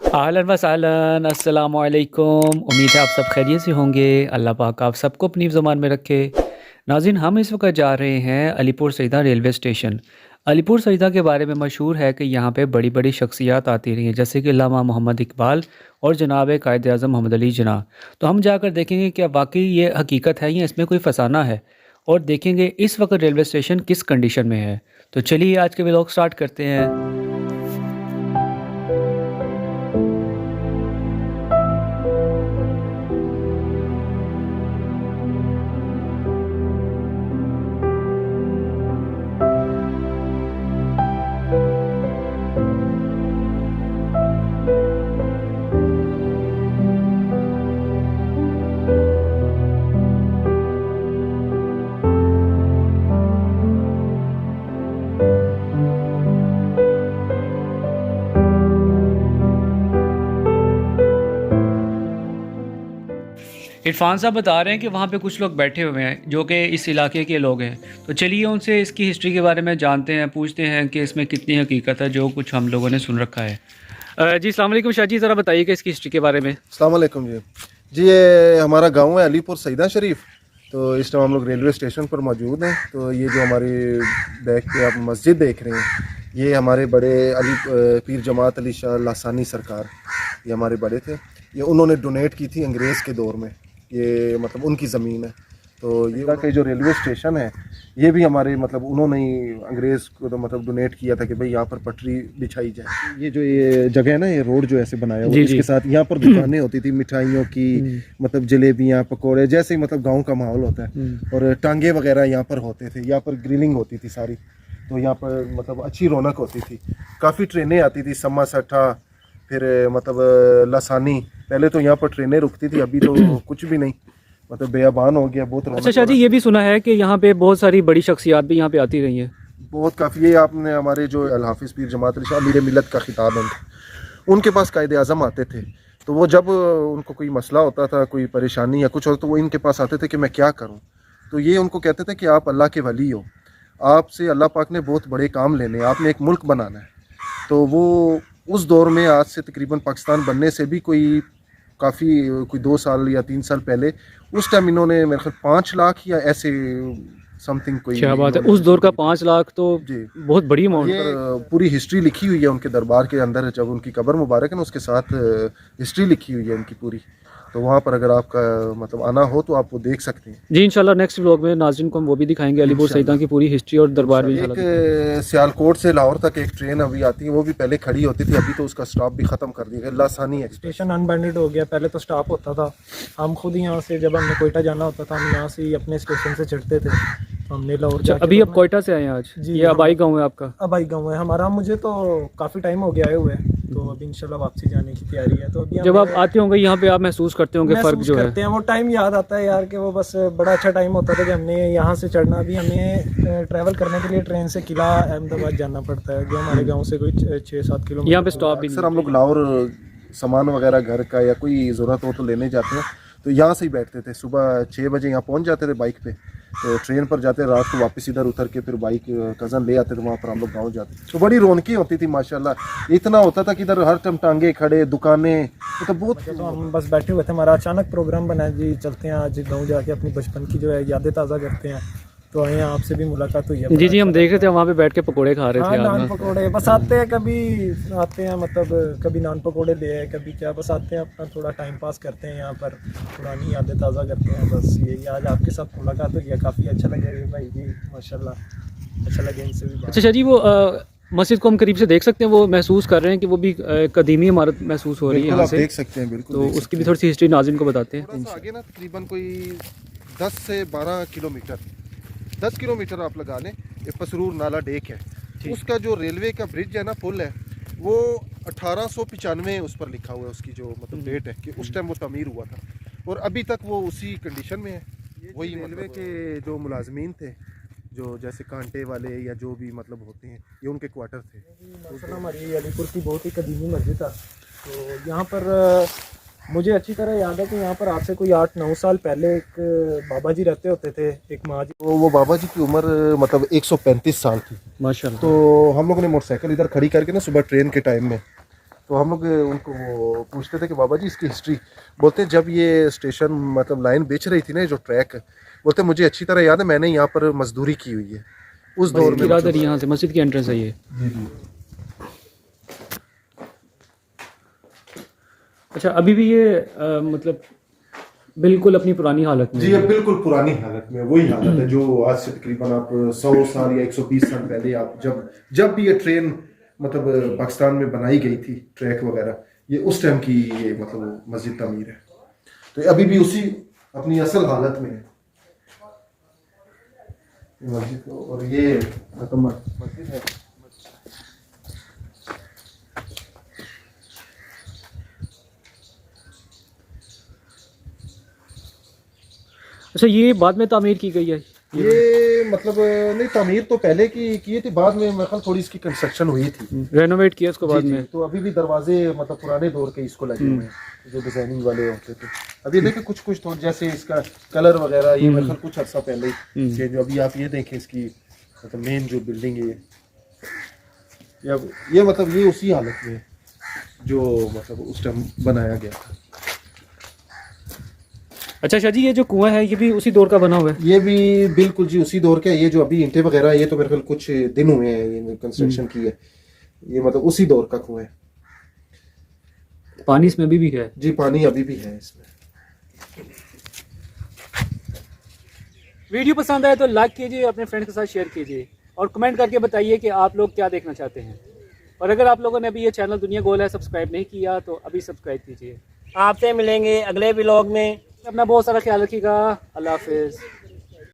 अहलन व सहलन अस्सलामु अलैकुम। उम्मीद है आप सब खैरियत से होंगे। अल्लाह पाक आप सबको अपनी ज़मान में रखे। नाज़रीन, हम इस वक्त जा रहे हैं अलीपुर सईदा रेलवे स्टेशन। अलीपुर सईदा के बारे में मशहूर है कि यहाँ पे बड़ी बड़ी शख्सियात आती रही हैं, जैसे कि अल्लामा मोहम्मद इकबाल और जनाब कायद आज़म मोहम्मद अली जिन्ना। तो हम जाकर देखेंगे कि वाकई ये हकीकत है या इसमें कोई फसाना है, और देखेंगे इस वक्त रेलवे स्टेशन किस कंडीशन में है। तो चलिए आज के व्लॉग स्टार्ट करते हैं। इरफान साहब बता रहे हैं कि वहाँ पे कुछ लोग बैठे हुए हैं जो कि इस इलाके के लोग हैं। तो चलिए उनसे इसकी हिस्ट्री के बारे में जानते हैं, पूछते हैं कि इसमें कितनी हकीकत है जो कुछ हम लोगों ने सुन रखा है। जी अस्सलाम वालेकुम शाह जी, ज़रा बताइए कि इसकी हिस्ट्री के बारे में। अस्सलाम वालेकुम जी, ये हमारा गांव है अलीपुर सईदा शरीफ। तो इस टाइम हम लोग रेलवे स्टेशन पर मौजूद हैं। तो ये जो हमारी बैक पे आप मस्जिद देख रहे हैं, ये हमारे बड़े अली पीर जमात अली शाह लासानी सरकार, ये हमारे बड़े थे। ये उन्होंने डोनेट की थी अंग्रेज़ के दौर में, ये मतलब उनकी ज़मीन है। तो ये का जो रेलवे स्टेशन है, ये भी हमारे मतलब उन्होंने ही अंग्रेज़ को तो मतलब डोनेट किया था कि भाई यहाँ पर पटरी बिछाई जाए। ये जो ये जगह है ना, ये रोड जो ऐसे बनाया हुआ है, इसके साथ यहाँ पर दुकानें होती थी मिठाइयों की, मतलब जलेबियाँ पकोड़े, जैसे ही मतलब गांव का माहौल होता है। और टांगे वगैरह यहाँ पर होते थे, यहाँ पर ग्रिलिंग होती थी सारी। तो यहाँ पर मतलब अच्छी रौनक होती थी। काफ़ी ट्रेनें आती थी, सम्मा सट्ठा, फिर मतलब लासानी। पहले तो यहाँ पर ट्रेनें रुकती थी, अभी तो कुछ भी नहीं, मतलब बेअबान हो गया बहुत। अच्छा शाह जी, ये भी सुना है कि यहाँ पे बहुत सारी बड़ी शख्सियात भी यहाँ पे आती रही हैं। बहुत काफ़ी। ये आपने हमारे जो अल हाफिज़ पीर जमात अली शाह अमीर मिल्लत का खिताब है, उनके पास कायदे आज़म आते थे। तो वो जब उनको कोई मसला होता था, कोई परेशानी या कुछ हो, तो वो इनके पास आते थे कि मैं क्या करूँ। तो ये उनको कहते थे कि आप अल्लाह के वली हो, आपसे अल्लाह पाक ने बहुत बड़े काम लेने, आपने एक मुल्क बनाना है। तो वो उस दौर में, आज से तकरीबन पाकिस्तान बनने से भी कोई 2 साल या 3 साल पहले, उस टाइम इन्होंने मेरे ख्याल 5 लाख या ऐसे समथिंग कोई। क्या बात है, उस दौर का 5 लाख तो जी बहुत बड़ी अमाउंट। ये पूरी हिस्ट्री लिखी हुई है उनके दरबार के अंदर, जब उनकी कब्र मुबारक है ना, उसके साथ हिस्ट्री लिखी हुई है उनकी पूरी। तो वहाँ पर अगर आपका मतलब आना हो तो आप वो देख सकते हैं जी। इंशाल्लाह नेक्स्ट व्लॉग में नाज़रीन को हम वो भी दिखाएंगे, अलीपुर सईदा की पूरी हिस्ट्री और दरबार भी। एक सियालकोट से लाहौर तक एक ट्रेन अभी आती है, वो भी पहले खड़ी होती थी, अभी तो उसका स्टॉप भी ख़त्म कर दिया गया। लासानी स्टेशन अनबैंडेड हो गया, पहले तो स्टॉप होता था। हम खुद यहाँ से जब हमने कोयटा जाना होता था, हम यहाँ से ही अपने स्टेशन से चढ़ते थे। हमने लाहौर। अभी आप कोयटा से आए हैं आज जी? ये अबाई गाँव है आपका? अबाई गाँव है हमारा। मुझे तो काफ़ी टाइम हो गया आए हुए, तो अभी इंशाल्लाह वापसी जाने की तैयारी है। तो अभी जब आप आते होंगे यहाँ पे, आप महसूस करते होंगे फ़र्क जो है? वो टाइम याद आता है यार कि वो बस बड़ा अच्छा टाइम होता था कि हमने यहाँ से चढ़ना। अभी हमें ट्रैवल करने के लिए ट्रेन से किला अहमदाबाद जाना पड़ता है, जो हमारे गाँव से कोई 6-7 किलोमीटर। यहाँ पे स्टॉप भी। सर हम लोग लाहौर सामान वगैरह घर का या कोई ज़रूरत हो तो लेने जाते हैं, तो यहाँ से ही बैठते थे। सुबह 6 बजे यहाँ पहुँच जाते थे बाइक पे, तो ट्रेन पर जाते, रात को वापस इधर उतर के फिर बाइक कज़न ले आते थे, वहाँ पर हम लोग गाँव जाते। तो बड़ी रौनकी होती थी माशाल्लाह। इतना होता था कि इधर हर टाइम टांगे खड़े, दुकानें, तो बहुत। तो हम बस बैठे हुए थे, हमारा अचानक प्रोग्राम बना जी चलते हैं आज गाँव जाके अपनी बचपन की जो है यादें ताज़ा करते हैं। तो आए आपसे भी मुलाकात हुई है जी जी। हम देख रहे थे वहाँ पे बैठ के पकोड़े खा रहे थे। नान पकोड़े बस आते हैं, कभी आते हैं मतलब कभी नान पकोड़े ले आए, कभी क्या, बस आते हैं अपना थोड़ा टाइम पास करते हैं यहाँ पर, पुरानी यादें ताज़ा करते हैं। बस यही आज आपके साथ मुलाकात हुई है, काफ़ी अच्छा लगे भाई जी, माशाल्लाह अच्छा लगे इनसे भी। अच्छा शाह जी, वो मस्जिद को हम करीब से देख सकते हैं? वो महसूस कर रहे हैं कि वो भी कदीमी इमारत महसूस हो रही है यहाँ से? देख सकते हैं बिल्कुल। तो उसकी भी थोड़ी सी हिस्ट्री नाज़रीन को बताते हैं। आगे ना तकरीबन कोई 10 से 12 किलोमीटर, 10 किलोमीटर आप लगा लें, ये पसरूर नाला डेक है। उसका जो रेलवे का ब्रिज है ना, पुल है, वो 1895 उस पर लिखा हुआ है, उसकी जो मतलब डेट है कि उस टाइम वो तमीर हुआ था, और अभी तक वो उसी कंडीशन में है। वही रेलवे के जो मुलाजमीन थे, जो जैसे कांटे वाले या जो भी मतलब होते हैं, ये उनके क्वार्टर थे। हमारी अलीपुर की बहुत ही कदीमी मस्जिद था। तो यहाँ पर मुझे अच्छी तरह याद है कि यहाँ पर आज से कोई 8-9 साल पहले एक बाबा जी रहते होते थे, एक माँ जी। तो वो बाबा जी की उम्र मतलब 135 साल थी माशाल्लाह। तो हम लोगों ने मोटरसाइकिल इधर खड़ी करके ना, सुबह ट्रेन के टाइम में, तो हम लोग उनको पूछते थे कि बाबा जी इसकी हिस्ट्री, बोलते हैं जब ये स्टेशन मतलब लाइन बेच रही थी ना, जो ट्रैक, बोलते हैं मुझे अच्छी तरह याद है, मैंने यहाँ पर मजदूरी की हुई है उस दौर में। किरादर यहाँ से मस्जिद की एंट्रेंस है ये। जी जी। अच्छा, अभी भी ये मतलब बिल्कुल अपनी पुरानी हालत में जी ये बिल्कुल पुरानी हालत में, वही हालत है जो आज से तकरीबन आप 100 साल या 120 साल पहले आप जब भी ये ट्रेन मतलब पाकिस्तान में बनाई गई थी, ट्रैक वगैरह, ये उस टाइम की ये मतलब मस्जिद तामीर है। तो अभी भी उसी अपनी असल हालत में है मस्जिद। और ये मतलब मस्जिद है। अच्छा, ये बाद में तामीर की गई है ये मतलब नहीं, तामीर तो पहले की किए थे, बाद में मेरे ख्याल थोड़ी इसकी कंस्ट्रक्शन हुई थी, रेनोवेट किया उसको बाद जी, में। तो अभी भी दरवाजे मतलब पुराने दौर के इसको लगे हुए हैं जो डिजाइनिंग वाले होते थे। अभी देखिए कुछ तो जैसे इसका कलर वगैरह ये मेरे ख्याल कुछ अर्सा पहले ही चेंज। अभी आप ये देखें इसकी मतलब मेन जो बिल्डिंग है ये मतलब ये उसी हालत में जो मतलब उस टाइम बनाया गया था। अच्छा शाह जी, ये जो कुआं है ये भी उसी दौर का बना हुआ है? ये भी बिल्कुल जी उसी दौर का है। ये जो अभी ईंटें वगैरह ये तो मेरे ख्याल कुछ दिन हुए हैं ये कंस्ट्रक्शन की है, ये मतलब उसी दौर का कुआं है। पानी इसमें अभी भी है? जी पानी अभी भी है इसमें। वीडियो पसंद आए तो लाइक कीजिए, अपने फ्रेंड्स के साथ शेयर कीजिए और कमेंट करके बताइए कि आप लोग क्या देखना चाहते हैं। और अगर आप लोगों ने अभी ये चैनल दुनिया गोल है सब्सक्राइब नहीं किया तो अभी सब्सक्राइब कीजिए। आपसे मिलेंगे अगले व्लॉग में। अपना बहुत सारा ख्याल रखिएगा। अल्लाह हाफिज़।